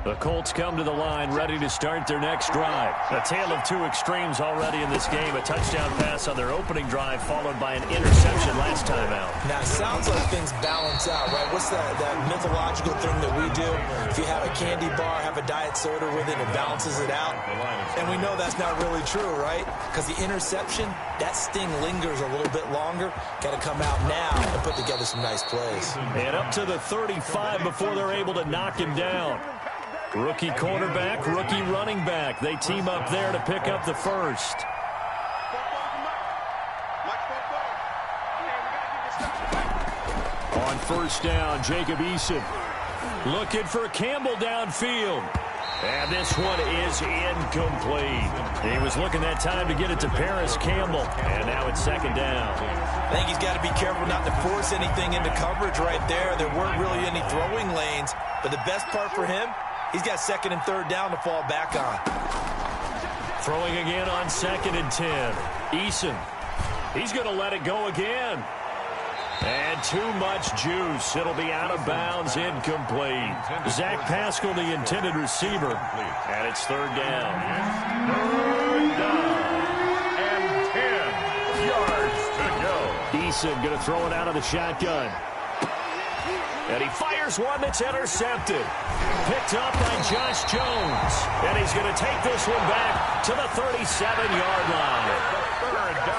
The Colts come to the line, ready to start their next drive. A tale of two extremes already in this game. A touchdown pass on their opening drive, followed by an interception last time out. Now, it sounds like things balance out, right? What's that mythological thing that we do? If you have a candy bar, have a diet soda with it, it balances it out. And we know that's not really true, right? Because the interception, that sting lingers a little bit longer. Got to come out now and put together some nice plays. And up to the 35 before they're able to knock him down. Rookie quarterback, rookie running back. They team up there to pick up the first. On first down, Jacob Eason looking for Campbell downfield. And this one is incomplete. He was looking that time to get it to Paris Campbell. And now it's second down. I think he's got to be careful not to force anything into coverage right there. There weren't really any throwing lanes. But the best part for him, he's got second and third down to fall back on. Throwing again on second and 10. Eason. He's going to let it go again. And too much juice. It'll be out of bounds, incomplete. Zach Pascal, the intended receiver. And it's third down. Third down. And 10 yards to go. Eason going to throw it out of the shotgun. And he fires one that's intercepted. Picked up by Josh Jones. And he's going to take this one back to the 37-yard line.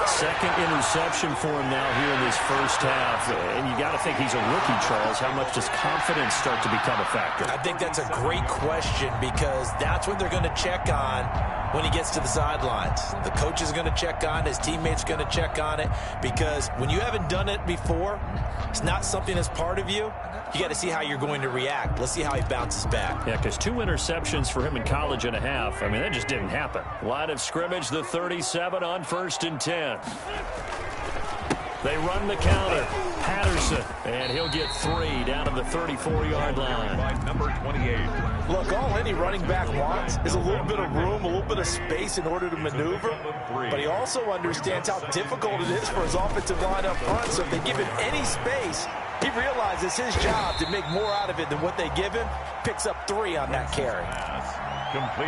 Second interception for him now here in this first half. And you got to think he's a rookie, Charles. How much does confidence start to become a factor? I think that's a great question because that's what they're going to check on when he gets to the sidelines. The coach is going to check on it. His teammates are going to check on it because when you haven't done it before, it's not something that's part of you. You got to see how you're going to react. Let's see how he bounces back. Yeah, because 2 interceptions for him in college and a half. I mean, that just didn't happen. Line of scrimmage, the 37 on first and 10. They run the counter. Patterson, and he'll get 3 down to the 34-yard line. By number 28. Look, all any running back wants is a little bit of room, a little bit of space in order to maneuver. But he also understands how difficult it is for his offensive line up front. So if they give him any space, he realizes his job to make more out of it than what they give him. Picks up 3 on that carry.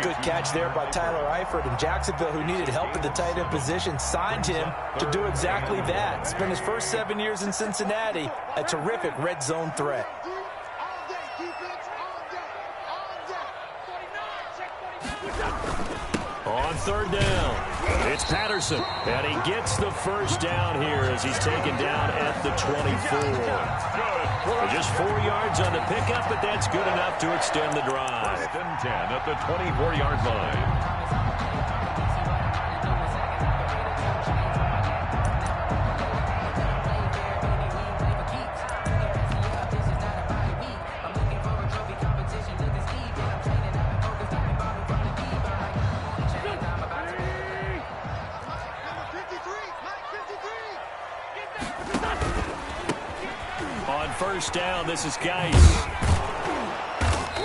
Good catch there by Tyler Eifert, and Jacksonville, who needed help at the tight end position, signed him to do exactly that. Spent his first 7 years in Cincinnati, a terrific red zone threat. On third down, it's Patterson, and he gets the first down here as he's taken down at the 24. Just 4 yards on the pickup, but that's good enough to extend the drive. First and 10 at the 24-yard line. First down, this is Geis.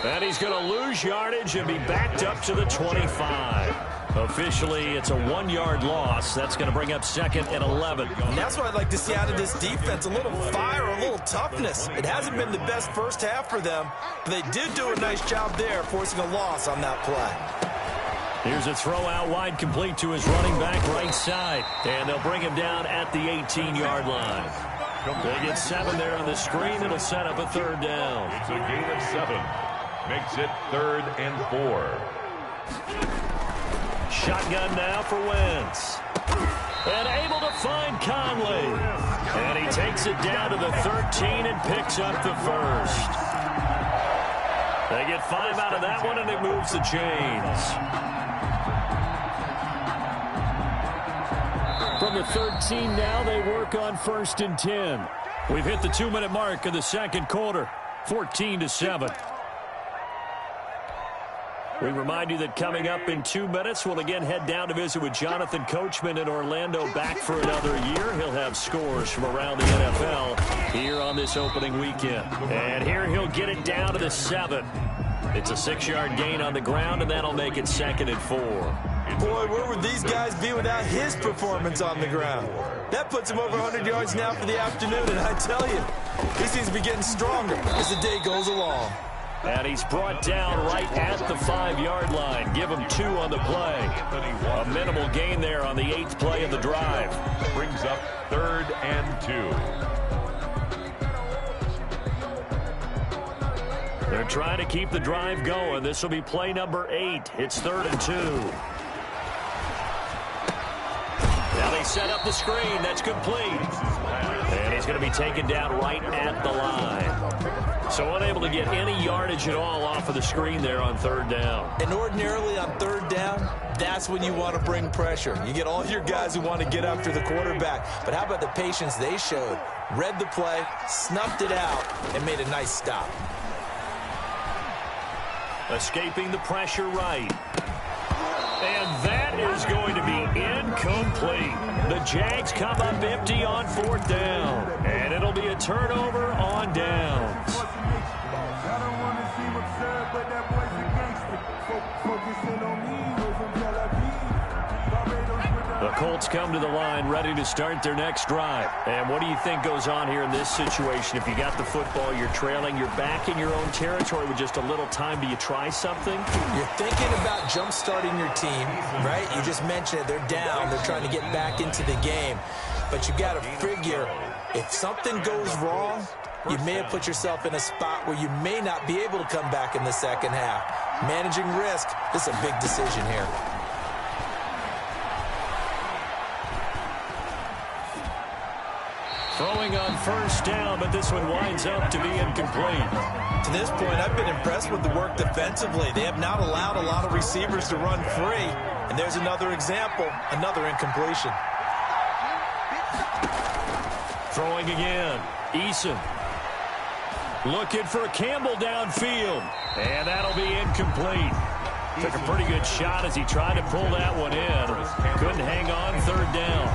And he's going to lose yardage and be backed up to the 25. Officially, it's a 1-yard loss. That's going to bring up second and 11. And that's what I'd like to see out of this defense, a little fire, a little toughness. It hasn't been the best first half for them, but they did do a nice job there, forcing a loss on that play. Here's a throw out wide, complete to his running back right side. And they'll bring him down at the 18-yard line. They get 7 there on the screen. It'll set up a third down. It's a gain of 7. Makes it 3rd and 4. Shotgun now for Wentz. And able to find Conley. And he takes it down to the 13 and picks up the first. They get 5 out of that one, and it moves the chains. From the 13 now, they work on first and 10. We've hit the 2-minute mark of the second quarter, 14-7. We remind you that coming up in 2 minutes, we'll again head down to visit with Jonathan Coachman in Orlando, back for another year. He'll have scores from around the NFL here on this opening weekend. And here he'll get it down to the 7. It's a 6-yard gain on the ground, and that'll make it 2nd and 4. Boy, where would these guys be without his performance on the ground? That puts him over 100 yards now for the afternoon, and I tell you, he seems to be getting stronger as the day goes along. And he's brought down right at the 5-yard line. Give him 2 on the play. A minimal gain there on the 8th play of the drive. Brings up 3rd and 2. They're trying to keep the drive going. This will be play number 8. It's 3rd and 2. Now they set up the screen. That's complete. And he's going to be taken down right at the line. So unable to get any yardage at all off of the screen there on 3rd down. And ordinarily on 3rd down, that's when you want to bring pressure. You get all your guys who want to get after the quarterback. But how about the patience they showed? Read the play, snuffed it out, and made a nice stop. Escaping the pressure right. And that is going to be incomplete. The Jags come up empty on 4th down. And it'll be a turnover on downs. The Colts come to the line ready to start their next drive. And what do you think goes on here in this situation? If you got the football, you're trailing, you're back in your own territory with just a little time. Do you try something? You're thinking about jump-starting your team, right? You just mentioned it. They're down. They're trying to get back into the game. But you got to figure, if something goes wrong, you may have put yourself in a spot where you may not be able to come back in the second half. Managing risk, this is a big decision here. Throwing on 1st down, but this one winds up to be incomplete. To this point, I've been impressed with the work defensively. They have not allowed a lot of receivers to run free. And there's another example, another incompletion. Throwing again. Eason. Looking for Campbell downfield. And that'll be incomplete. Took a pretty good shot as he tried to pull that one in. Couldn't hang on 3rd down.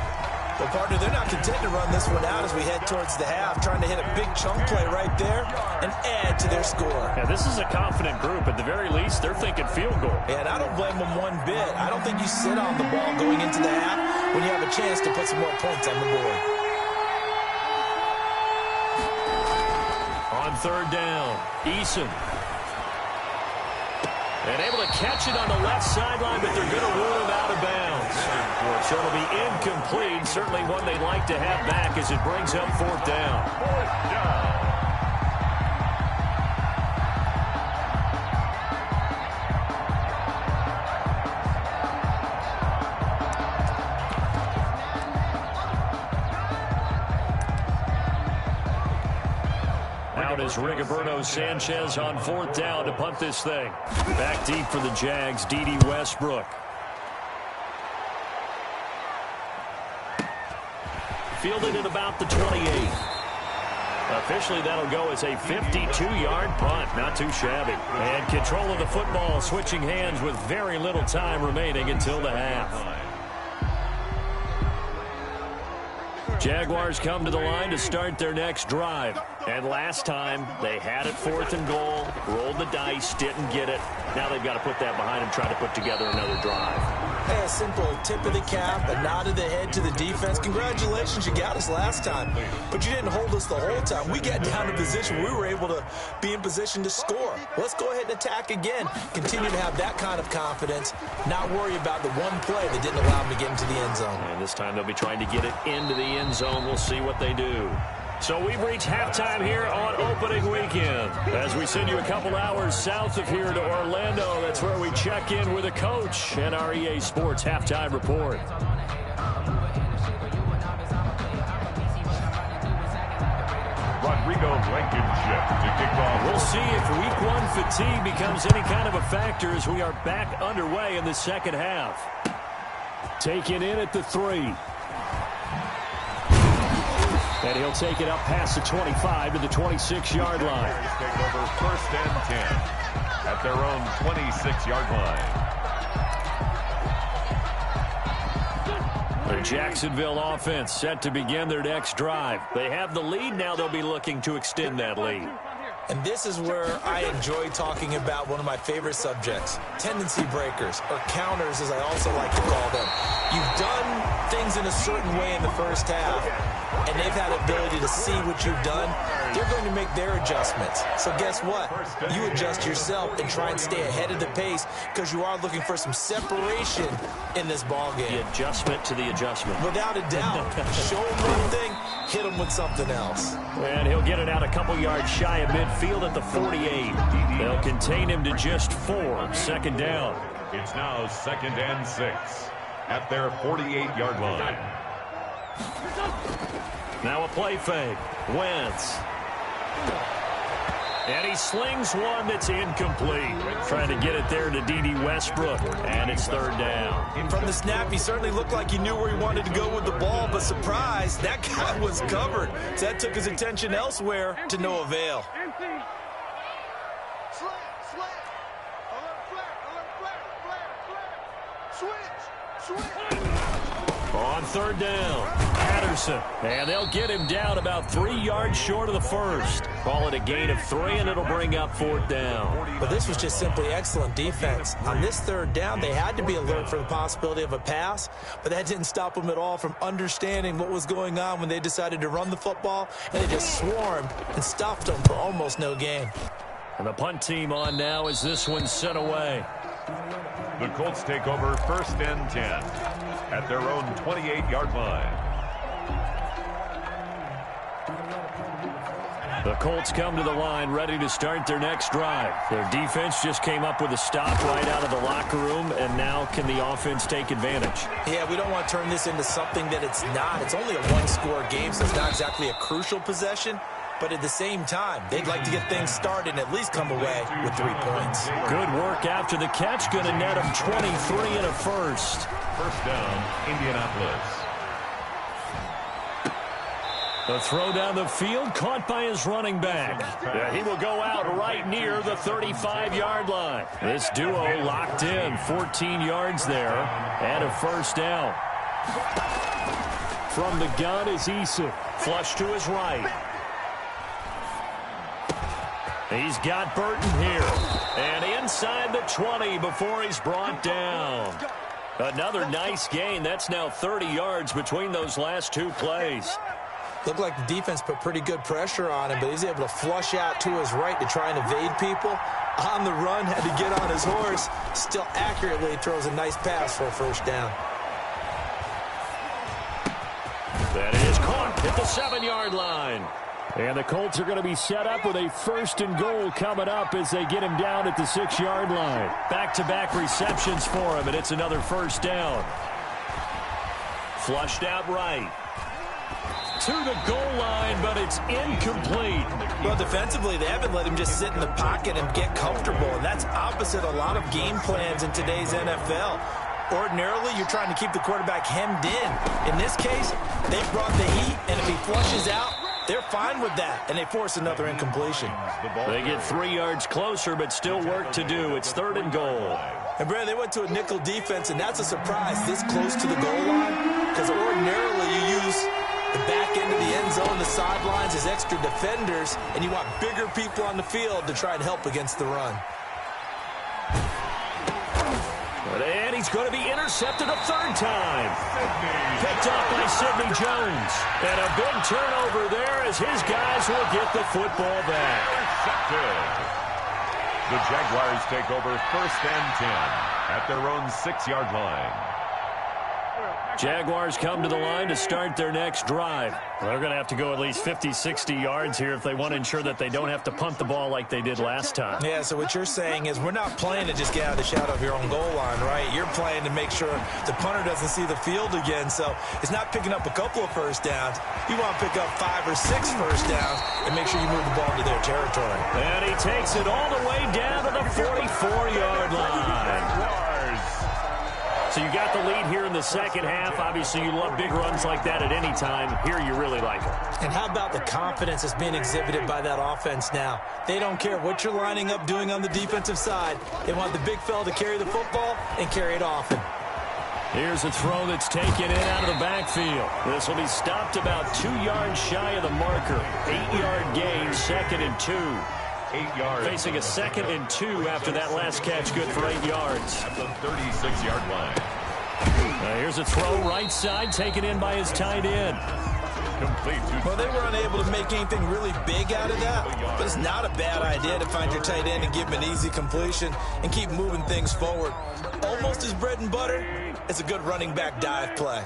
Well, partner, they're not content to run this one out as we head towards the half, trying to hit a big chunk play right there and add to their score. Yeah, this is a confident group. At the very least, they're thinking field goal. Yeah, and I don't blame them one bit. I don't think you sit on the ball going into the half when you have a chance to put some more points on the board. On 3rd down, Eason. And able to catch it on the left sideline, but they're going to rule him out of bounds. So it'll be incomplete. Certainly one they'd like to have back as it brings up 4th down. 4th down. Out is Rigoberto Sanchez on 4th down to punt this thing. Back deep for the Jags, D.D. Westbrook. Fielded at about the 28. Officially, that'll go as a 52-yard punt. Not too shabby. And control of the football switching hands with very little time remaining until the half. Jaguars come to the line to start their next drive. And last time, they had it 4th and goal, rolled the dice, didn't get it. Now they've got to put that behind them, try to put together another drive. Hey, a simple tip of the cap, a nod of the head to the defense. Congratulations, you got us last time. But you didn't hold us the whole time. We got down to position. We were able to be in position to score. Let's go ahead and attack again. Continue to have that kind of confidence. Not worry about the one play that didn't allow them to get into the end zone. And this time they'll be trying to get it into the end zone. We'll see what they do. So we've reached halftime here on opening weekend. As we send you a couple hours south of here to Orlando, that's where we check in with a coach and our EA Sports Halftime Report. Rodrigo Blankenship to kick off. We'll see if week 1 fatigue becomes any kind of a factor as we are back underway in the second half. Taken in at the 3. And he'll take it up past the 25 to the 26-yard line. Take over 1st and 10 at their own 26-yard line. The Jacksonville offense set to begin their next drive. They have the lead. Now they'll be looking to extend that lead. And this is where I enjoy talking about one of my favorite subjects, tendency breakers, or counters as I also like to call them. You've done things in a certain way in the first half, and they've had the ability to see what you've done they're going to make their adjustments. So guess what? You adjust yourself and try and stay ahead of the pace because you are looking for some separation in this ball game. The adjustment to the adjustment. Without a doubt. Show them one thing, hit them with something else. And he'll get it out a couple yards shy of midfield at the 48. They'll contain him to just 4. Second down. It's now 2nd and 6 at their 48-yard line. Now a play fake. Wentz. And he slings one that's incomplete. Trying to get it there to D.D. Westbrook. And it's 3rd down. From the snap, he certainly looked like he knew where he wanted to go with the ball, but surprise, that guy was covered. So that took his attention elsewhere to no avail. On 3rd down, Patterson. And they'll get him down about 3 yards short of the first. Call it a gain of 3, and it'll bring up 4th down. But this was just simply excellent defense. On this 3rd down, they had to be alert for the possibility of a pass, but that didn't stop them at all from understanding what was going on when they decided to run the football, and they just swarmed and stopped them for almost no gain. And the punt team on now as this one's sent away. The Colts take over 1st and 10 at their own 28-yard line. The Colts come to the line ready to start their next drive. Their defense just came up with a stop right out of the locker room, and now can the offense take advantage? Yeah, we don't want to turn this into something that it's not. It's only a one-score game, so it's not exactly a crucial possession. But at the same time, they'd like to get things started and at least come away with 3 points. Good work after the catch. Going to net them 23 and a first. 1st down, Indianapolis. The throw down the field, caught by his running back. He will go out right near the 35-yard line. This duo locked in, 14 yards there, and a 1st down. From the gun is Issa. Flush to his right. He's got Burton here. And inside the 20 before he's brought down. Another nice gain. That's now 30 yards between those last 2 plays. Looked like the defense put pretty good pressure on him, but he's able to flush out to his right to try and evade people. On the run, had to get on his horse. Still accurately throws a nice pass for a 1st down. That is caught at the 7-yard line. And the Colts are going to be set up with a 1st and goal coming up as they get him down at the 6-yard line. Back-to-back receptions for him, and it's another 1st down. Flushed out right. To the goal line, but it's incomplete. Well, defensively, they haven't let him just sit in the pocket and get comfortable, and that's opposite a lot of game plans in today's NFL. Ordinarily, you're trying to keep the quarterback hemmed in. In this case, they brought the heat, and if he flushes out, they're fine with that, and they force another incompletion. They get 3 yards closer, but still work to do. It's 3rd and goal. And, Brad, they went to a nickel defense, and that's a surprise this close to the goal line, because ordinarily you use the back end of the end zone, the sidelines as extra defenders, and you want bigger people on the field to try and help against the run. And he's going to be intercepted a 3rd time. Picked up by Sidney Jones. And a big turnover there as his guys will get the football back. The Jaguars take over 1st and 10 at their own 6-yard line. Jaguars come to the line to start their next drive. They're going to have to go at least 50, 60 yards here if they want to ensure that they don't have to punt the ball like they did last time. Yeah, so what you're saying is we're not playing to just get out of the shadow of your own goal line, right? You're playing to make sure the punter doesn't see the field again. So it's not picking up a couple of 1st downs. You want to pick up 5 or 6 1st downs and make sure you move the ball to their territory. And he takes it all the way down to the 44-yard line. So you got the lead here in the 2nd half. Obviously, you love big runs like that at any time. Here, you really like it. And how about the confidence that's being exhibited by that offense now? They don't care what you're lining up doing on the defensive side. They want the big fella to carry the football and carry it often. Here's a throw that's taken in out of the backfield. This will be stopped about 2 yards shy of the marker. 8-yard gain, 2nd and 2. 8 yards. Facing a 2nd and 2 after that last catch, good for 8 yards. At the 36-yard line. Here's a throw right side, taken in by his tight end. Complete to Well, they were unable to make anything really big out of that, but it's not a bad idea to find your tight end and give him an easy completion and keep moving things forward. Almost his bread and butter. It's a good running back dive play.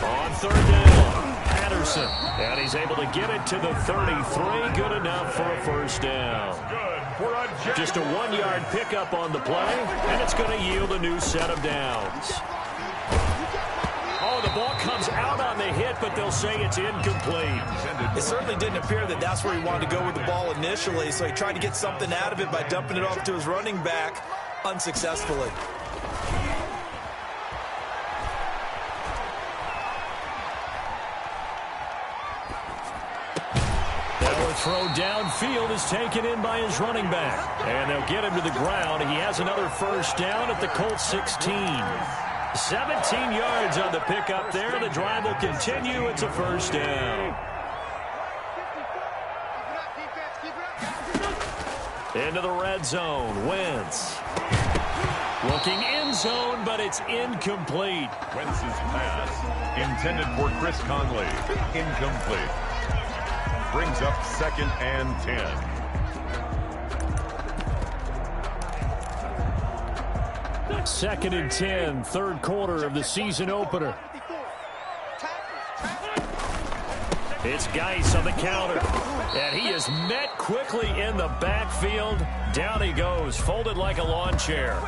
On third down, Patterson. And he's able to get it to the 33. Good enough for a first down. Just a 1-yard pickup on the play, and it's going to yield a new set of downs. Oh, the ball comes out on the hit, but they'll say it's incomplete. It certainly didn't appear that that's where he wanted to go with the ball initially, so he tried to get something out of it by dumping it off to his running back unsuccessfully. Throw downfield is taken in by his running back. And they'll get him to the ground. He has another first down at the Colts 16. 17 yards on the pickup there. The drive will continue. It's a first down. Into the red zone. Wentz. Looking end zone, but it's incomplete. Wentz's pass intended for Chris Conley. Incomplete. Brings up 2nd and 10. 2nd and 10, third quarter of the season opener. It's Geis on the counter. And he is met quickly in the backfield. Down he goes, folded like a lawn chair.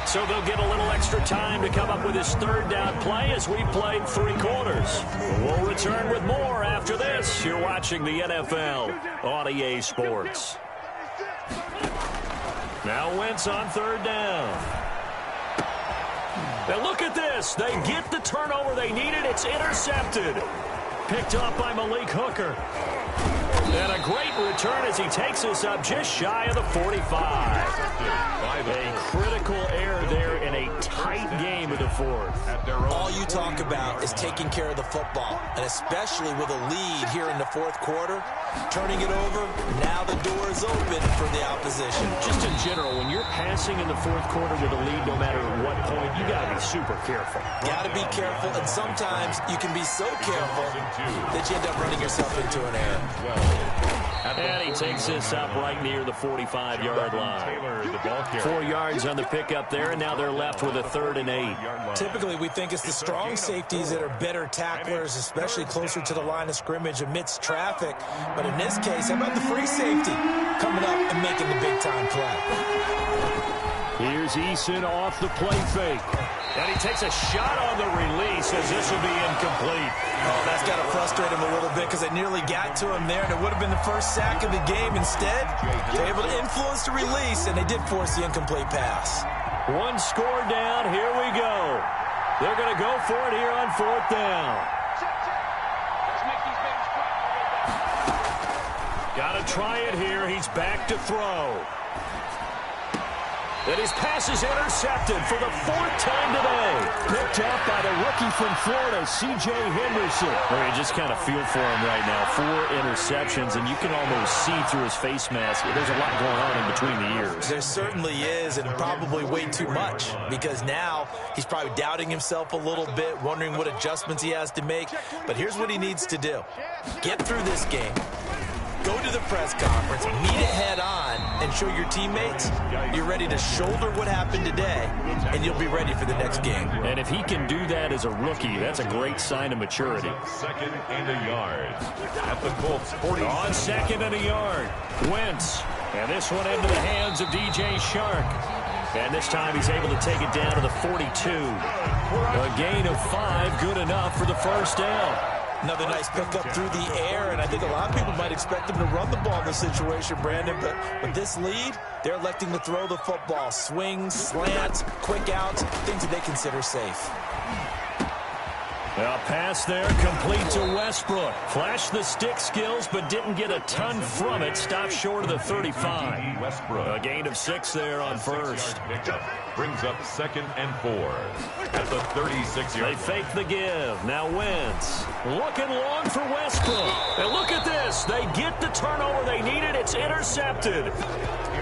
So they'll get a little extra time to come up with his third down play as we played 3 quarters. We'll return with more after this. You're watching the NFL on EA Sports. Now Wentz on third down. Now look at this. They get the turnover they needed. It's intercepted. Picked up by Malik Hooker. And a great return as he takes us up just shy of the 45. A critical error there in a tight game of the fourth. All you talk about is taking care of the football, and especially with a lead here in the fourth quarter. Turning it over, now the door is open for the opposition. Just in general, when you're passing in the fourth quarter with a lead, no matter what point, you got to be super careful. Got to be careful, and sometimes you can be so careful that you end up running yourself into an error. And he takes this up right near the 45-yard line. 4 yards on the pickup there, and now they're left with a 3rd and 8. Typically, we think it's the strong safeties that are better tacklers, especially closer to the line of scrimmage amidst traffic. But in this case, how about the free safety coming up and making the big-time play? Here's Eason off the play fake. And he takes a shot on the release as this will be incomplete. Oh, that's got to frustrate him a little bit because they nearly got to him there, and it would have been the first sack of the game. Instead, they're able to influence the release, and they did force the incomplete pass. 1 score down. Here we go. They're going to go for it here on 4th down. Got to try it here. He's back to throw. And his pass is intercepted for the 4th time today. Picked up by the rookie from Florida, C.J. Henderson. Well, you just kind of feel for him right now. 4 interceptions, and you can almost see through his face mask. There's a lot going on in between the ears. There certainly is, and probably way too much, because now he's probably doubting himself a little bit, wondering what adjustments he has to make. But here's what he needs to do. Get through this game. Go to the press conference, meet it head on, and show your teammates you're ready to shoulder what happened today, and you'll be ready for the next game. And if he can do that as a rookie, that's a great sign of maturity. 2nd and a yard. At the Colts 40. On 2nd and a yard, Wentz. And this one into the hands of DJ Shark. And this time he's able to take it down to the 42. A gain of 5, good enough for the first down. Another nice pickup through the air, and I think a lot of people might expect him to run the ball in this situation, Brandon, but with this lead, they're electing to throw the football. Swings, slants, quick outs, things that they consider safe. A pass there, complete to Westbrook. Flashed the stick skills, but didn't get a ton from it. Stopped short of the 35. Westbrook. A gain of 6 there on first. Brings up 2nd and 4 at the 36-yard. They fake the give. Now Wentz. Looking long for Westbrook. And look at this. They get the turnover they needed. It's intercepted.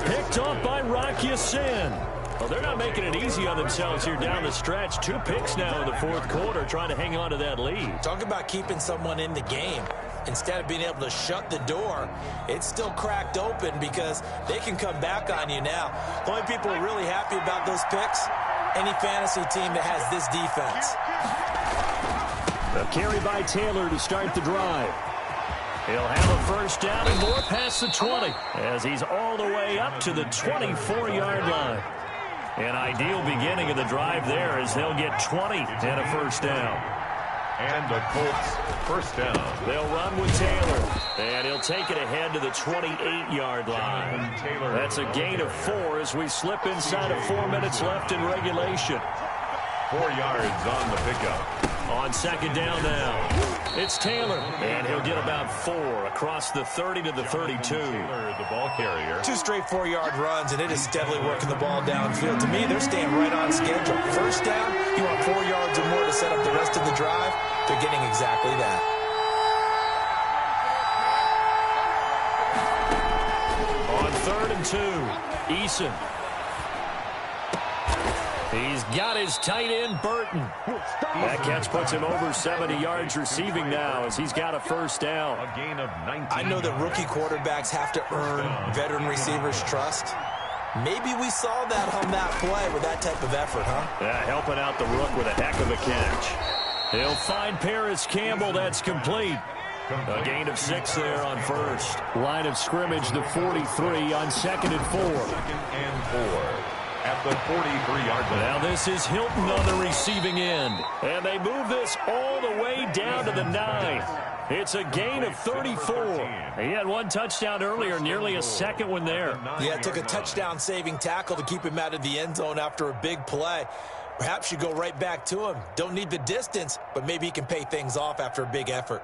Picked off by Rocky Sin. Well, they're not making it easy on themselves here down the stretch. 2 picks now in the 4th quarter, trying to hang on to that lead. Talk about keeping someone in the game. Instead of being able to shut the door, it's still cracked open because they can come back on you now. The only people who are really happy about those picks, any fantasy team that has this defense. A carry by Taylor to start the drive. He'll have a first down and more past the 20 as he's all the way up to the 24-yard line. An ideal beginning of the drive there as they'll get 20 and a first down. And the Colts first down. They'll run with Taylor, and he'll take it ahead to the 28-yard line. That's a gain of 4 as we slip inside of 4 minutes left in regulation. 4 yards on the pickup. On second down now, it's Taylor, and he'll get about 4 across the 30 to the 32. Taylor, the ball carrier. 2 straight 4-yard runs, and it is steadily working the ball downfield. To me, they're staying right on schedule. First down, you want 4 yards or more to set up the rest of the drive. They're getting exactly that. On 3rd and 2, Eason. He's got his tight end, Burton. That catch puts him over 70 yards receiving now as he's got a first down. A gain of 19. I know that rookie quarterbacks have to earn veteran receivers' trust. Maybe we saw that on that play with that type of effort, huh? Yeah, helping out the rook with a heck of a catch. He'll find Paris Campbell. That's complete. A gain of 6 there on first. Line of scrimmage, the 43 on 2nd and 4. 2nd and 4. At the 43-yard line. Now this is Hilton on the receiving end. And they move this all the way down to the 9. It's a gain of 34. He had 1 touchdown earlier, nearly a second one there. Yeah, it took a touchdown-saving tackle to keep him out of the end zone after a big play. Perhaps you go right back to him. Don't need the distance, but maybe he can pay things off after a big effort.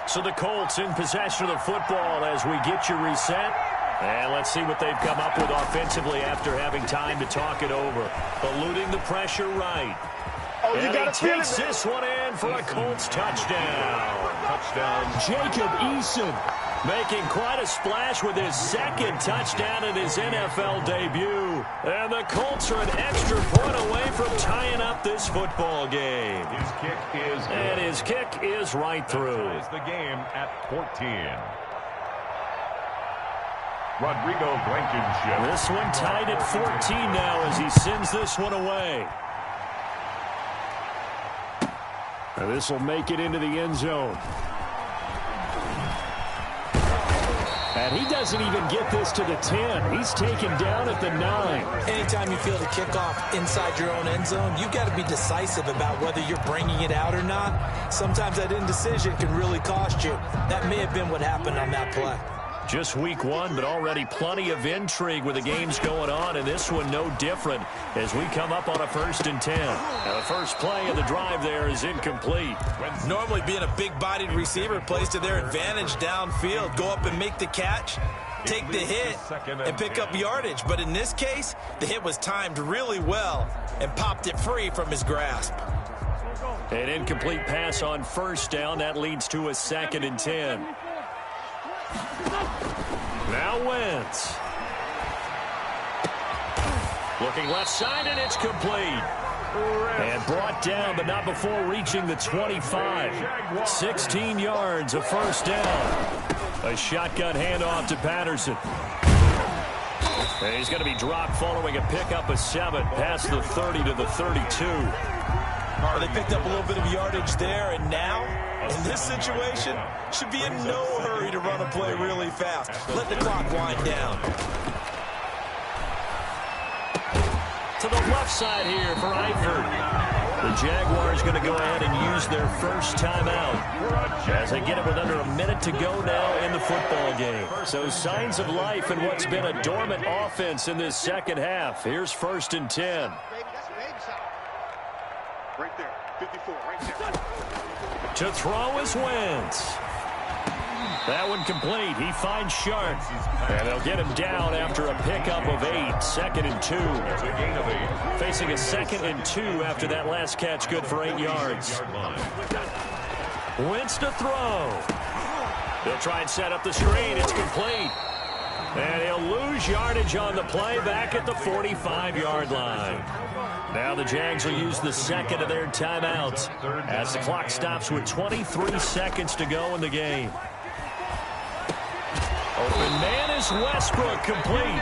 So the Colts in possession of the football as we get you reset. And let's see what they've come up with offensively after having time to talk it over. Eluding the pressure right. Oh, you and got he takes this one in for a Colts touchdown. Jacob Eason making quite a splash with his 2nd touchdown in his NFL debut. And the Colts are an extra point away from tying up this football game. His kick is good. And his kick is right through. That is the game at 14. Rodrigo Blankenship. This one tied at 14 now as he sends this one away. And this will make it into the end zone. And he doesn't even get this to the 10. He's taken down at the 9. Anytime you feel the kickoff inside your own end zone, you've got to be decisive about whether you're bringing it out or not. Sometimes that indecision can really cost you. That may have been what happened on that play. Just week 1, but already plenty of intrigue with the games going on, and this one no different as we come up on a 1st and 10. Now the first play of the drive there is incomplete. Normally being a big-bodied receiver plays to their advantage downfield. Go up and make the catch, take the hit, and pick up yardage. But in this case, the hit was timed really well and popped it free from his grasp. An incomplete pass on first down. That leads to a 2nd and 10. Now Wentz. Looking left side, and it's complete. And brought down, but not before reaching the 25. 16 yards, a first down. A shotgun handoff to Patterson. And he's going to be dropped following a pickup of 7 past the 30 to the 32. They picked up a little bit of yardage there, and now, in this situation, should be in no hurry to run a play really fast. Let the clock wind down. to the left side here for Eifert. The Jaguars going to go ahead and use their first timeout as they get it with under a minute to go now in the football game. So signs of life in what's been a dormant offense in this second half. Here's 1st and 10. Right there, 54, right there. To throw is Wentz. That one complete. He finds Sharp. And they'll get him down after a pickup of 8. 2nd and 2. Facing a 2nd and 2 after that last catch. Good for 8 yards. Wentz to throw. They'll try and set up the screen. It's complete. And he'll lose yardage on the play back at the 45-yard line. Now the Jags will use the second of their timeouts as the clock stops with 23 seconds to go in the game. Open man is Westbrook, complete.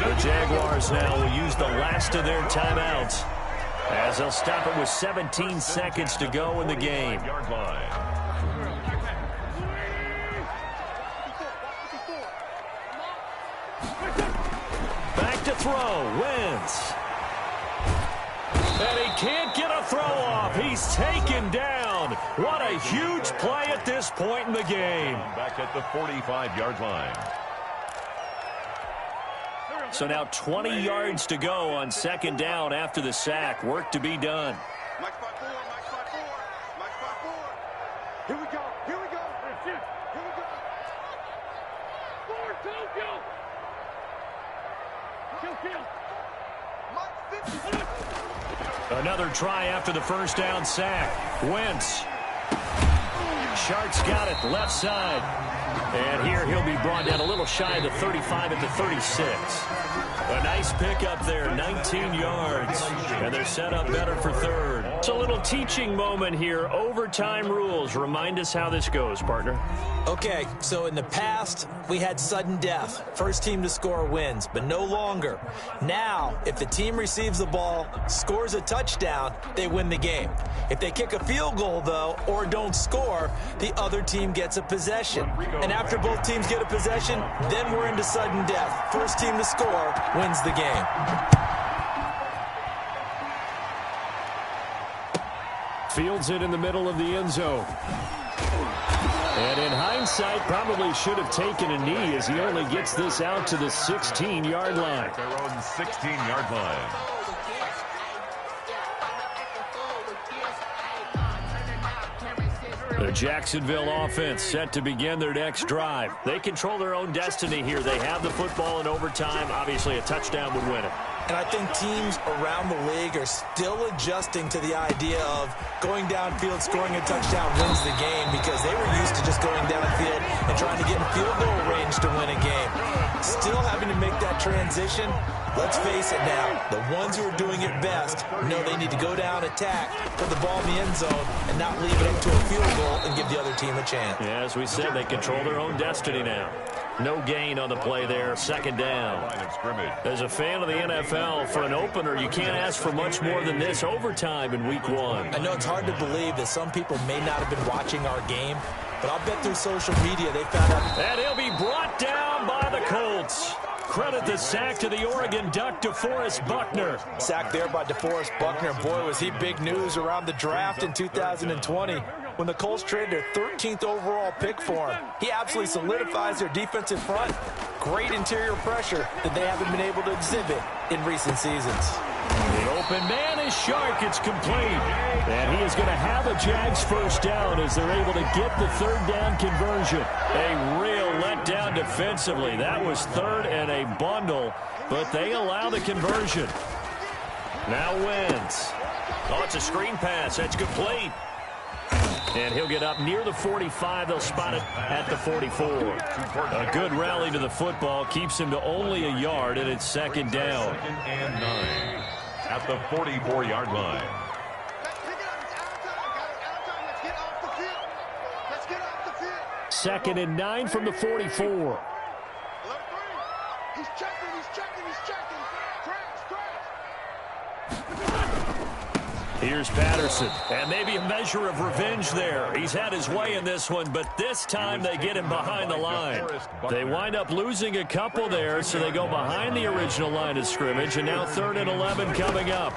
The Jaguars now will use the last of their timeouts as they'll stop it with 17 seconds to go in the game. Back to throw, Wentz. And he can't get a throw off. He's taken down. What a huge play at this point in the game. Back at the 45-yard line. So now 20 yards to go on 2nd down after the sack. Work to be done. Mike spot 4, Mike spot 4, Mike spot 4. Here we go, here we go. Here we go. 4, 2, kill. Kill. Mike 50. Another try after the first down sack. Wentz. Sharp's got it, left side. And here he'll be brought down a little shy of the 35 at the 36. A nice pickup there, 19 yards. And they're set up better for 3rd. It's a little teaching moment here. Overtime rules. Remind us how this goes, partner. Okay, so in the past, we had sudden death. First team to score wins, but no longer. Now, if the team receives the ball, scores a touchdown, they win the game. If they kick a field goal, though, or don't score, the other team gets a possession. And after both teams get a possession, then we're into sudden death. First team to score wins the game. Fields it in the middle of the end zone. And in hindsight, probably should have taken a knee as he only gets this out to the 16-yard line. Their own 16-yard line. The Jacksonville offense set to begin their next drive. They control their own destiny here. They have the football in overtime. Obviously, a touchdown would win it. And I think teams around the league are still adjusting to the idea of going downfield, scoring a touchdown wins the game, because they were used to just going downfield and trying to get in field goal range to win a game. Still having to make that transition. Let's face it now, the ones who are doing it best know they need to go down, attack, put the ball in the end zone, and not leave it up to a field goal and give the other team a chance. Yeah, as we said, they control their own destiny now. No gain on the play there, 2nd down. As a fan of the NFL, for an opener, you can't ask for much more than this overtime in Week 1. I know it's hard to believe that some people may not have been watching our game, but I'll bet through social media they found out. And he'll be brought down by the Colts. Credit the sack to the Oregon Duck, DeForest Buckner. Sack there by DeForest Buckner. Boy, was he big news around the draft in 2020 when the Colts traded their 13th overall pick for him. He absolutely solidifies their defensive front. Great interior pressure that they haven't been able to exhibit in recent seasons. The open man is Shark. It's complete. And he is going to have a Jags first down as they're able to get the 3rd down conversion. A real letdown defensively. That was 3rd and a bundle, but they allow the conversion. Now Wentz. Oh, it's a screen pass. That's complete. And he'll get up near the 45. They'll spot it at the 44. A good rally to the football keeps him to only a yard, and it's 2nd down. 2nd and 9 at the 44-yard line. Second and 9 from the 44. He's checking. Here's Patterson, and maybe a measure of revenge there. He's had his way in this one, but this time they get him behind the line. They wind up losing a couple there, so they go behind the original line of scrimmage, and now 3rd and 11 coming up.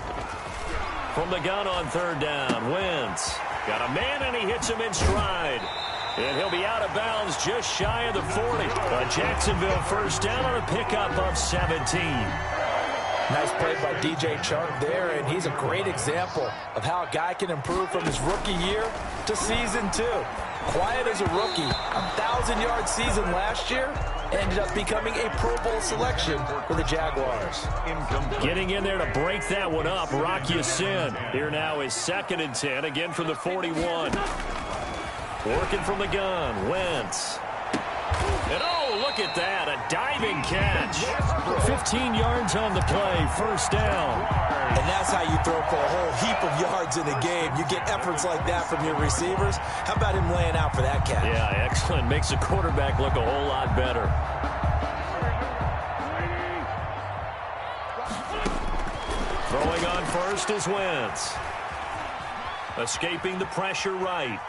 From the gun on 3rd down, Wentz got a man, and he hits him in stride. And he'll be out of bounds just shy of the 40. A Jacksonville first down on a pickup of 17. Nice play by DJ Chark there, and he's a great example of how a guy can improve from his rookie year to season 2. Quiet as a rookie, 1,000-yard season last year, ended up becoming a Pro Bowl selection for the Jaguars. Getting in there to break that one up, Rock Ya-Sin. Here now is 2nd and 10, again from the 41. Working from the gun, Wentz. And oh, look at that, a diving catch. 15 yards on the play, first down. And that's how you throw for a whole heap of yards in a game. You get efforts like that from your receivers. How about him laying out for that catch? Yeah, excellent. Makes the quarterback look a whole lot better. Throwing on first is Wentz. Escaping the pressure right.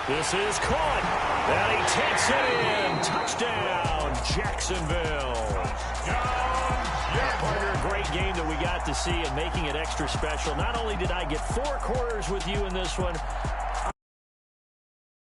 This is caught, and he takes it in. Touchdown, Jacksonville. A great game that we got to see, and making it extra special. Not only did I get 4 quarters with you in this one,